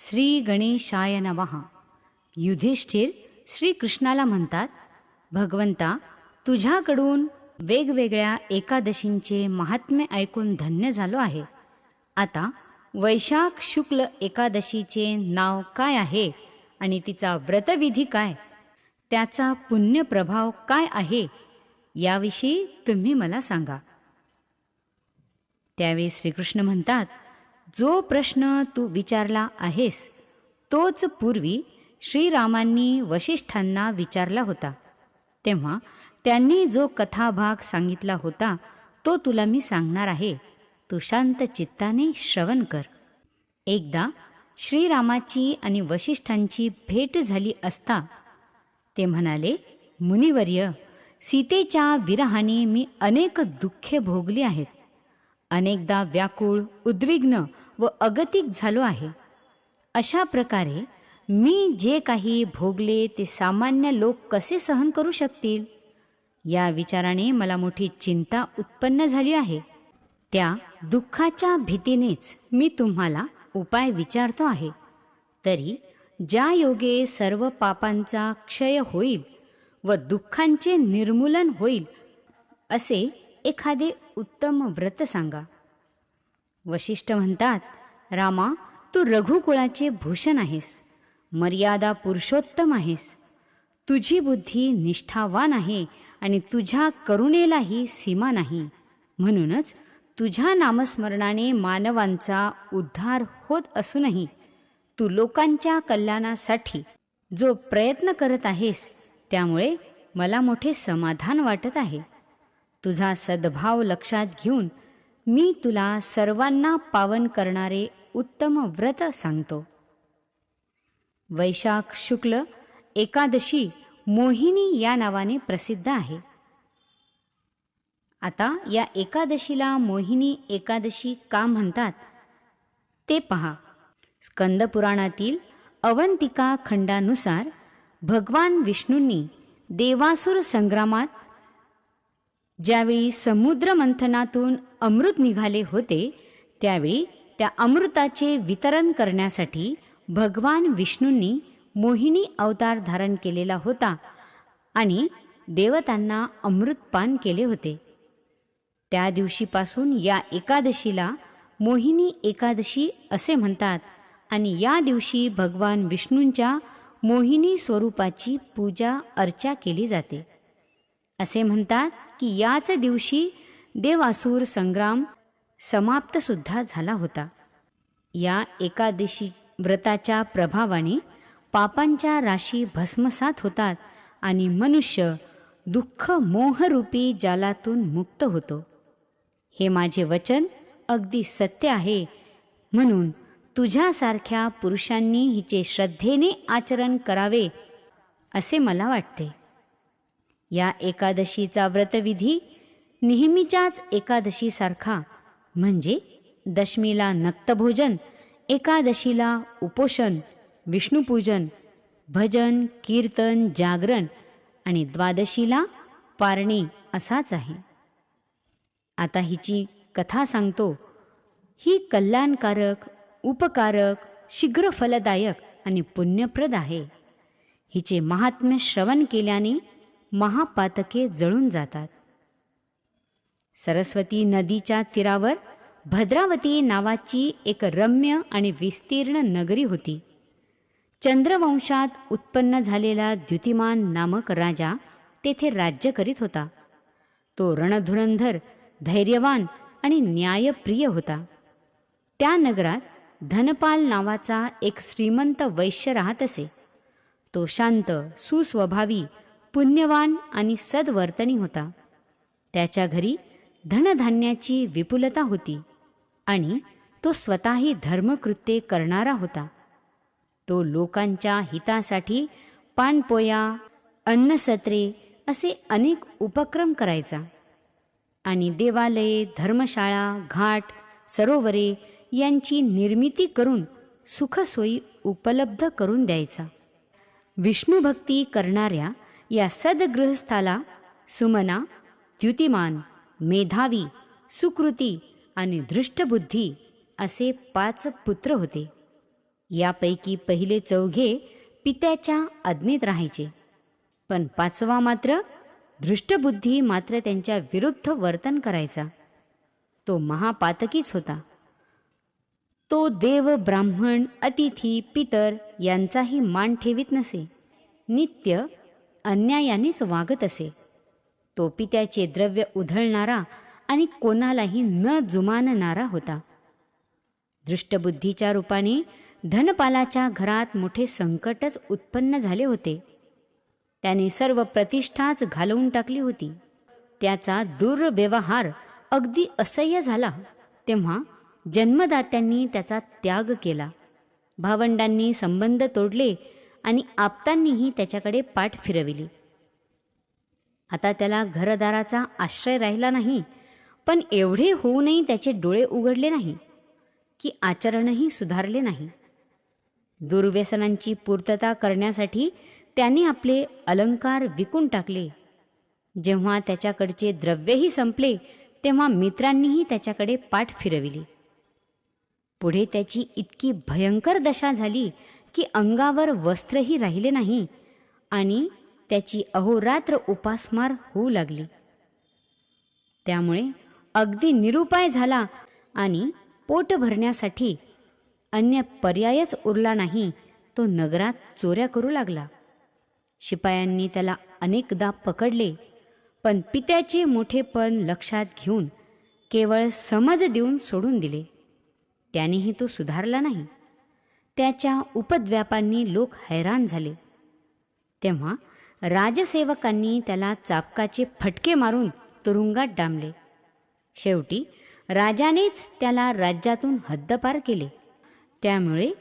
श्री गणेशाय नमः. युधिष्ठिर श्रीकृष्णाला म्हणतात, भगवंता, तुझ्याकडून वेगवेगळ्या एकादशींचे महात्म्य ऐकून धन्य झालो आहे. आता वैशाख शुक्ल एकादशीचे नाव काय आहे आणि तिचा व्रतविधी काय, त्याचा पुण्यप्रभाव काय आहे, याविषयी तुम्ही मला सांगा. त्यावेळी श्रीकृष्ण म्हणतात, जो प्रश्न तू विचारला आहेस तोच पूर्वी श्रीरामांनी वसिष्ठांना विचारला होता. तेव्हा त्यांनी जो कथाभाग सांगितला होता तो तुला मी सांगणार आहे. तू शांत चित्ताने श्रवण कर. एकदा श्रीरामाची आणि वसिष्ठांची भेट झाली असता ते म्हणाले, मुनिवर्य, सीतेच्या विरहाने मी अनेक दुःखे भोगली आहेत. अनेकदा व्याकुळ, उद्विग्न व अगतिक झालो आहे. अशा प्रकारे मी जे काही भोगले ते सामान्य लोक कसे सहन करू शकतील, या विचाराने मला मोठी चिंता उत्पन्न झाली आहे. त्या दुःखाच्या भीतीनेच मी तुम्हाला उपाय विचारतो आहे. तरी ज्या योगे सर्व पापांचा क्षय होईल व दुःखांचे निर्मूलन होईल असे एखादे उत्तम व्रत सांगा. वसिष्ठ म्हणतात, रामा, तू रघुकुळाचे भूषण आहेस, मर्यादा पुरुषोत्तम आहेस. तुझी बुद्धी निष्ठावान आहे आणि तुझ्या करुणेलाही सीमा नाही. म्हणूनच तुझ्या नामस्मरणाने मानवांचा उद्धार होत असूनही तू लोकांच्या कल्याणासाठी जो प्रयत्न करत आहेस त्यामुळे मला मोठे समाधान वाटत आहे. तुझा सद्भाव लक्षात घेऊन मी तुला सर्वांना पावन करणारे उत्तम व्रत सांगतो. वैशाख शुक्ल एकादशी मोहिनी या नावाने प्रसिद्ध आहे. आता या एकादशीला मोहिनी एकादशी का म्हणतात ते पहा. स्कंदपुराणातील अवंतिका खंडानुसार भगवान विष्णूंनी देवासुर संग्रामात ज्यावेळी समुद्र मंथनातून अमृत निघाले होते त्यावेळी त्या अमृताचे वितरण करण्यासाठी भगवान विष्णूंनी मोहिनी अवतार धारण केलेला होता आणि देवतांना अमृतपान केले होते. त्या दिवशीपासून या एकादशीला मोहिनी एकादशी असे म्हणतात आणि या दिवशी भगवान विष्णूंच्या मोहिनी स्वरूपाची पूजा अर्चा केली जाते. असे म्हणतात की याच दिवशी देवासुर संग्राम समाप्त सुद्धा झाला होता. या एकादशी व्रताच्या प्रभावाने पापांच्या राशी भस्मसात होतात आणि मनुष्य दुःख मोहरूपी जालातून मुक्त होतो. हे माझे वचन अगदी सत्य आहे, म्हणून तुझ्यासारख्या पुरुषांनी हिचे श्रद्धेने आचरण करावे असे मला वाटते. या एकादशीचा व्रतविधी नेहमीच्याच एकादशीसारखा म्हणजे दशमीला नक्तभोजन, एकादशीला उपोषण, विष्णुपूजन, भजन, कीर्तन, जागरण आणि द्वादशीला पारणी असाच आहे. आता हिची कथा सांगतो. ही कल्याणकारक, उपकारक, शीघ्र फलदायक आणि पुण्यप्रद आहे. हिचे महात्म्य श्रवण केल्याने महापातके जळून जातात. सरस्वती नदीच्या तीरावर भद्रावती नावाची एक रम्य आणि विस्तीर्ण नगरी होती. चंद्रवंशात उत्पन्न झालेला द्युतिमान नामक राजा तेथे राज्य करीत होता. तो रणधुरंधर, धैर्यवान आणि न्यायप्रिय होता. त्या नगरात धनपाल नावाचा एक श्रीमंत वैश्य राहत असे. तो शांत, सुस्वभावी, पुण्यवान आणि सद्वर्तनी होता. त्याच्या घरी धनधान्याची विपुलता होती आणि तो स्वतःही धर्मकृत्ये करणारा होता. तो लोकांच्या हितासाठी पानपोया, अन्नसत्रे असे अनेक उपक्रम करायचा आणि देवालये, धर्मशाळा, घाट, सरोवरे यांची निर्मिती करून सुखसोयी उपलब्ध करून द्यायचा. विष्णुभक्ती करणाऱ्या या सद्गृहस्थाला सुमना, द्युतिमान, मेधावी, सुकृती आणि दृष्टबुद्धी असे 5 पुत्र होते. यापैकी पहिले 4 पित्याच्या आज्ञेत राहायचे, पण 5वा मात्र दृष्टबुद्धी मात्र त्यांच्या विरुद्ध वर्तन करायचा. तो महापातकीच होता. तो देव, ब्राह्मण, अतिथी, पितर यांचाही मान ठेवीत नसे. नित्य अन्यायानेच वागत असे. तो पित्याचे द्रव्य उधळणारा आणि कोणालाही न जुमानणारा होता. दृष्टबुद्धीच्या रूपाने धनपालाच्या घरात मोठे संकटच उत्पन्न झाले होते. त्याने सर्व प्रतिष्ठाच घालवून टाकली होती. त्याचा दुर्व्यवहार अगदी असह्य झाला तेव्हा जन्मदात्यांनी त्याचा त्याग केला. भावंडांनी संबंध तोडले आणि आप्तांनीही त्याच्याकडे पाठ फिरविली. आता त्याला घरदाराचा आश्रय राहिला नाही, पण एवढे होऊनही त्याचे डोळे उघडले नाही की आचरणही सुधारले नाही. दुर्व्यसनांची पूर्तता करण्यासाठी त्याने आपले अलंकार विकून टाकले. जेव्हा त्याच्याकडचे द्रव्यही संपले तेव्हा मित्रांनीही त्याच्याकडे पाठ फिरविली. पुढे त्याची इतकी भयंकर दशा झाली की अंगावर वस्त्रही राहिले नाही आणि त्याची अहोरात्र उपासमार होऊ लागली. त्यामुळे अगदी निरुपाय झाला आणि पोट भरण्यासाठी अन्य पर्यायच उरला नाही. तो नगरात चोऱ्या करू लागला. शिपायांनी त्याला अनेकदा पकडले, पण पित्याचे मोठेपण लक्षात घेऊन केवळ समज देऊन सोडून दिले. त्यानेही तो सुधारला नाही. त्याच्या उपद्व्यापांनी लोक हैराण झाले. तेव्हा राजसेवकांनी त्याला चाबकाचे फटके मारून तुरुंगात डांबले. शेवटी राजानेच त्याला राज्यातून हद्दपार केले. त्यामुळे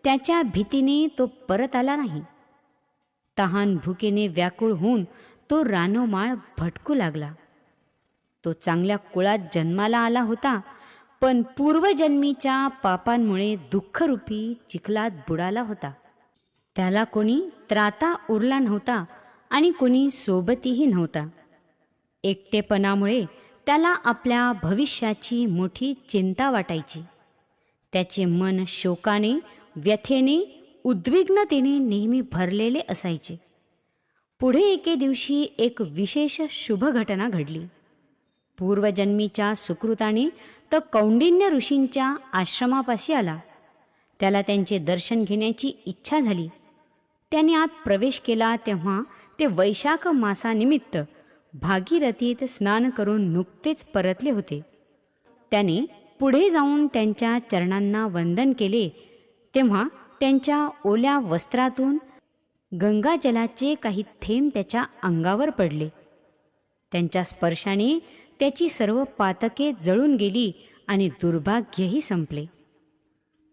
त्याच्या भीतीने तो परत आला नाही. तहान भुकेने व्याकुळ होऊन तो रानोमाळ भटकू लागला. तो चांगल्या कुळात जन्माला आला होता, पण पूर्वजन्मीच्या पापांमुळे दुःखरूपी चिखलात बुडाला होता. त्याला कोणी त्राता उरला नव्हता आणि कोणी सोबतीही नव्हता. एकटेपणामुळे त्याला आपल्या भविष्याची मोठी चिंता वाटायची. त्याचे मन शोकाने, व्यथेने, उद्विग्नतेने नेहमी भरलेले असायचे. पुढे एके दिवशी एक विशेष शुभ घटना घडली. पूर्वजन्मीच्या सुकृताने तो कौंडिन्य ऋषींच्या आश्रमापाशी आला. त्याला त्यांचे दर्शन घेण्याची इच्छा झाली. त्याने आत प्रवेश केला तेव्हा ते वैशाख मासानिमित्त भागीरथीत स्नान करून नुकतेच परतले होते. त्याने पुढे जाऊन त्यांच्या चरणांना वंदन केले तेव्हा त्यांच्या ओल्या वस्त्रातून गंगाजलाचे काही थेंब त्याच्या अंगावर पडले. त्यांच्या स्पर्शाने त्याची सर्व पातके जळून गेली आणि दुर्भाग्यही संपले.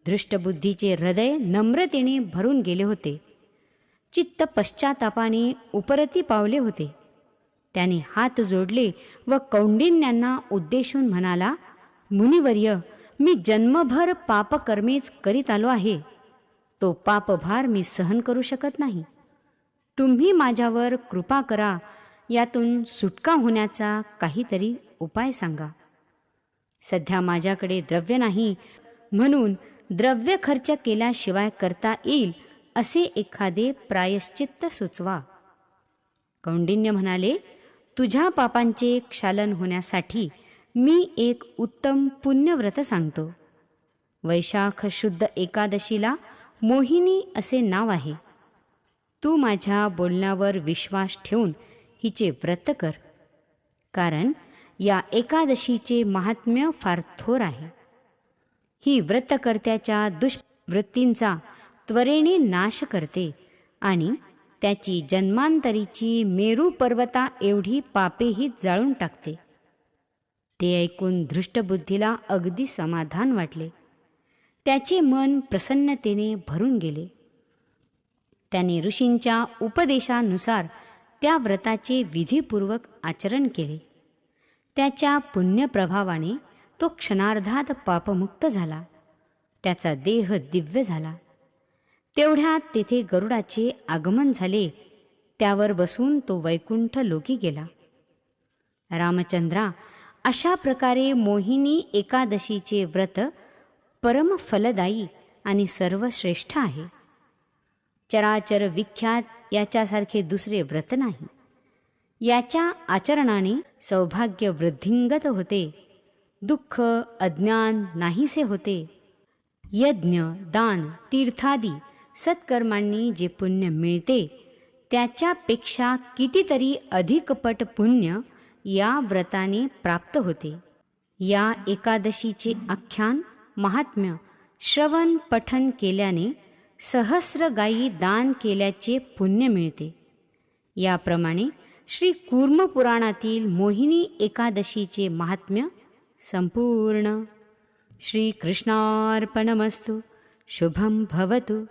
दृष्टबुद्धीचे हृदय नम्रतेने भरून गेले होते. चित्त पश्चातापाने उपरती पावले होते. त्याने हात जोडले व कौंडिन्यांना उद्देशून म्हणाला, मुनिवर्य, मी जन्मभर पापकर्मेच करीत आलो आहे. तो पापभार मी सहन करू शकत नाही. तुम्ही माझ्यावर कृपा करा. यातून सुटका होण्याचा काहीतरी उपाय सांगा. सध्या माझ्याकडे द्रव्य नाही, म्हणून द्रव्य खर्च केल्याशिवाय करता येईल असे एखादे प्रायश्चित्त सुचवा. कौंडिन्य म्हणाले, तुझ्या पापांचे क्षालन होण्यासाठी मी एक उत्तम पुण्यव्रत सांगतो. वैशाख शुद्ध एकादशीला मोहिनी असे नाव आहे. तू माझ्या बोलण्यावर विश्वास ठेवून हिचे व्रत कर, कारण या एकादशीचे महात्म्य फार थोर आहे. ही व्रतकर्त्याच्या दुष्वृत्तींचा त्वरेने नाश करते आणि त्याची जन्मांतरीची मेरू पर्वता एवढी पापेही जाळून टाकते. ते ऐकून धृष्टबुद्धीला अगदी समाधान वाटले. त्याचे मन प्रसन्नतेने भरून गेले. त्याने ऋषींच्या उपदेशानुसार त्या व्रताचे विधीपूर्वक आचरण केले. त्याच्या पुण्यप्रभावाने तो क्षणार्धात पापमुक्त झाला. त्याचा देह दिव्य झाला. तेवढ्यात तेथे गरुडाचे आगमन झाले. त्यावर बसून तो वैकुंठ लोकी गेला. रामचंद्रा, अशा प्रकारे मोहिनी एकादशीचे व्रत परमफलदायी आणि सर्वश्रेष्ठ आहे. चराचर विख्यात याच्यासारखे दुसरे व्रत नाही. याच्या आचरणाने सौभाग्य वृद्धिंगत होते, दुःख अज्ञान नाहीसे होते. यज्ञ दान तीर्थादी सत्कर्मांनी जे पुण्य मिळते त्याच्यापेक्षा कितीतरी अधिक पट पुण्य या व्रताने प्राप्त होते. या एकादशीचे आख्यान महात्म्य श्रवण पठन केल्याने सहस्र गायी दान केल्याचे पुण्य मिळते. याप्रमाणे श्री कूर्म पुराणातील मोहिनी एकादशीचे महात्म्य संपूर्ण. श्री कृष्णार्पणमस्तु. शुभं भवतु.